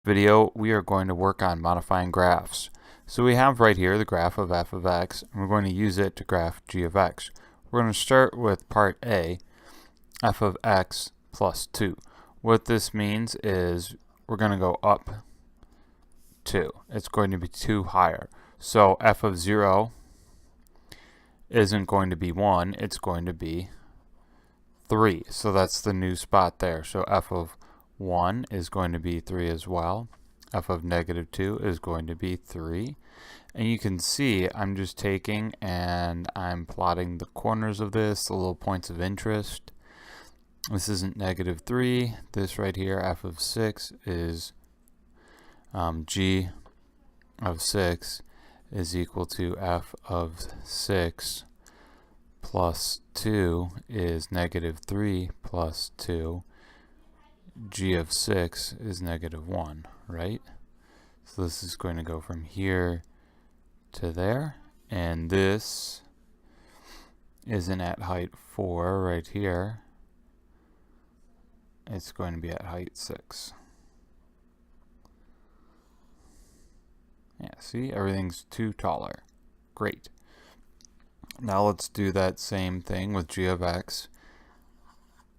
Video, we are going to work on modifying graphs. So we have right here the graph of f of x, and we're going to use it to graph g of x. We're going to start with part A, f of x plus 2. What this means is we're going to go up 2. It's going to be 2 higher. So f of 0 isn't going to be 1, it's going to be 3. So that's the new spot there. So f of 1 is going to be 3 as well. F of negative 2 is going to be 3. And you can see I'm just taking and I'm plotting the corners of this, the little points of interest. This isn't negative 3. This right here, f of 6, is g of 6 is equal to f of 6 plus 2 is negative 3 plus 2. G of 6 is negative 1, right? So this is going to go from here to there, and this isn't at height 4 right here. It's going to be at height 6. Yeah, see, everything's 2 taller. Great. Now let's do that same thing with g of x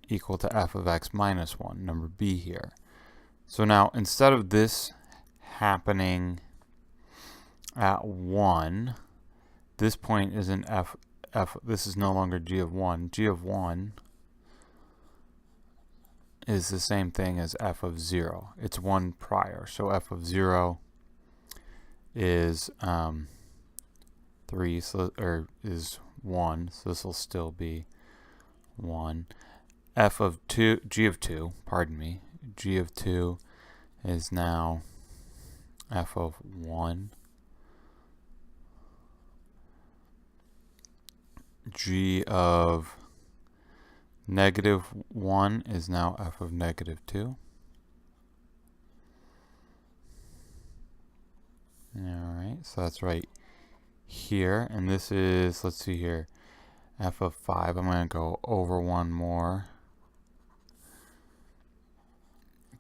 equal to f of x minus 1, number b here. So now instead of this happening at 1, this point is in f, this is no longer g of 1. G of 1 is the same thing as f of 0. It's 1 prior. So f of 0 is 3, or is 1, so this will still be 1. F of 2, g of 2, pardon me, g of 2 is now f of 1. G of negative 1 is now f of negative 2. Alright, so that's right here, and this is, let's see here, f of 5. I'm going to go over one more.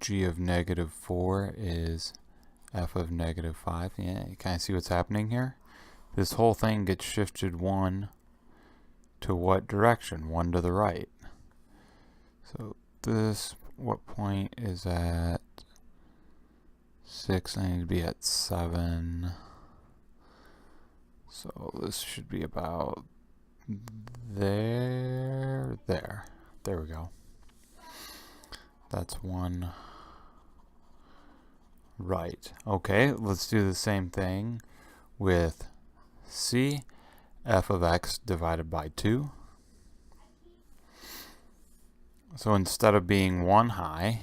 G of negative 4 is f of negative 5. Yeah, you kind of see what's happening here? This whole thing gets shifted 1 to what direction? 1 to the right. So this, what point is at 6? I need to be at 7. So this should be about there. There we go. That's 1. Right. Okay, let's do the same thing with c, f of x divided by 2. So instead of being 1 high,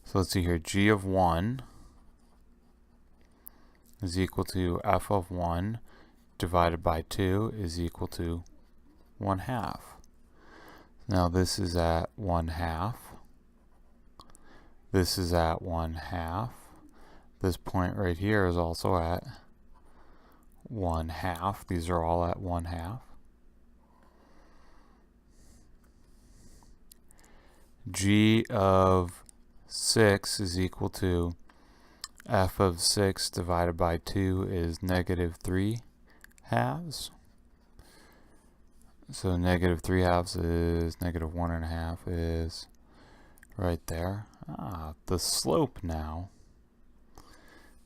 so let's see here, g of 1 is equal to f of 1 divided by 2 is equal to 1/2. Now this is at 1/2. This is at 1/2. This point right here is also at 1/2. These are all at 1/2. G of 6 is equal to f of 6 divided by 2 is negative 3/2. So negative 3/2 is negative 1.5 is right there. The slope now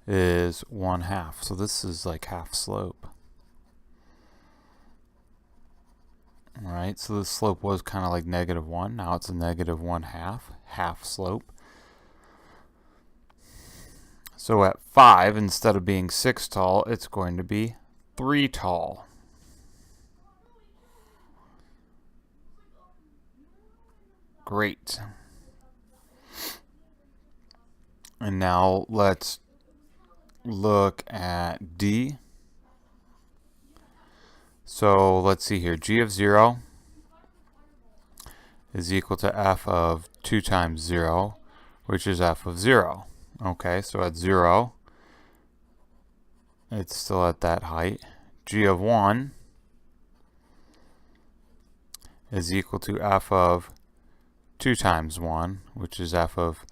is 1/2. So this is like half slope. Alright, so the slope was kind of like negative 1. Now it's a negative 1/2, half slope. So at 5, instead of being 6 tall, it's going to be 3 tall. Great. And now let's look at D. So let's see here, g of 0 is equal to f of 2 times 0, which is f of 0. Okay, so at 0, it's still at that height. G of 1 is equal to f of 2 times 1, which is f of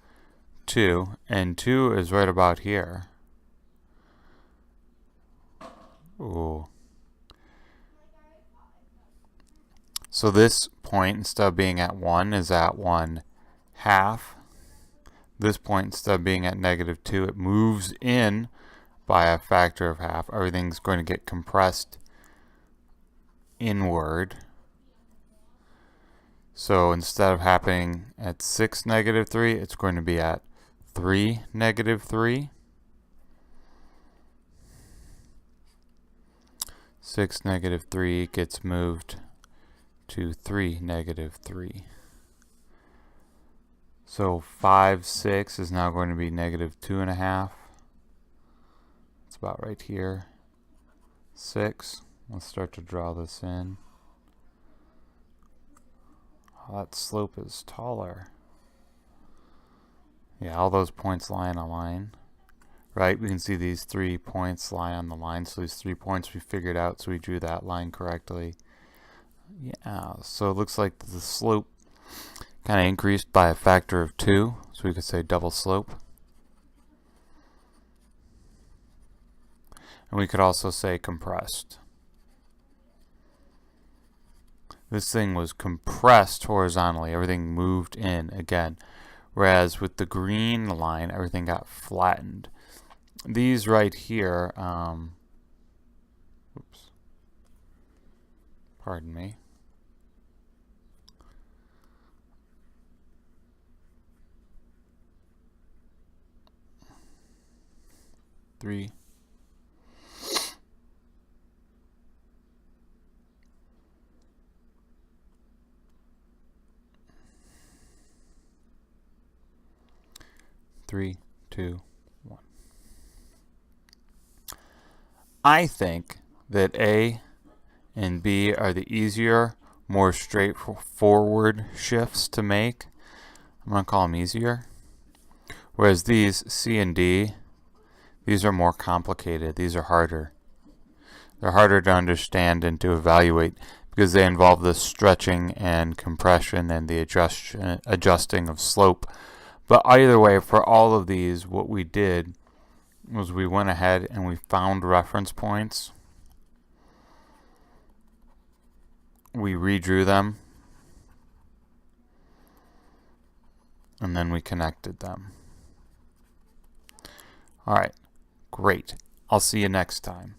2, and 2 is right about here. Ooh. So this point, instead of being at 1, is at 1/2. This point, instead of being at -2, it moves in by a factor of half. Everything's going to get compressed inward. So instead of happening at 6 -3, it's going to be at 3 -3. 6 -3 gets moved to 3 -3. So 5, 6 is now going to be -2.5. It's about right here. 6. Let's start to draw this in. Oh, that slope is taller. Yeah, all those points lie on a line. Right, we can see these 3 points lie on the line. So these 3 points we figured out, so we drew that line correctly. Yeah, so it looks like the slope kind of increased by a factor of 2. So we could say double slope. And we could also say compressed. This thing was compressed horizontally. Everything moved in again. Whereas with the green line, everything got flattened. These right here, oops, pardon me. Three. Three, 2, 1. I think that A and B are the easier, more straightforward shifts to make. I'm going to call them easier. Whereas these, C and D, these are more complicated. These are harder. They're harder to understand and to evaluate because they involve the stretching and compression and the adjusting of slope. But either way, for all of these, what we did was we went ahead and we found reference points. We redrew them. And then we connected them. All right, great. I'll see you next time.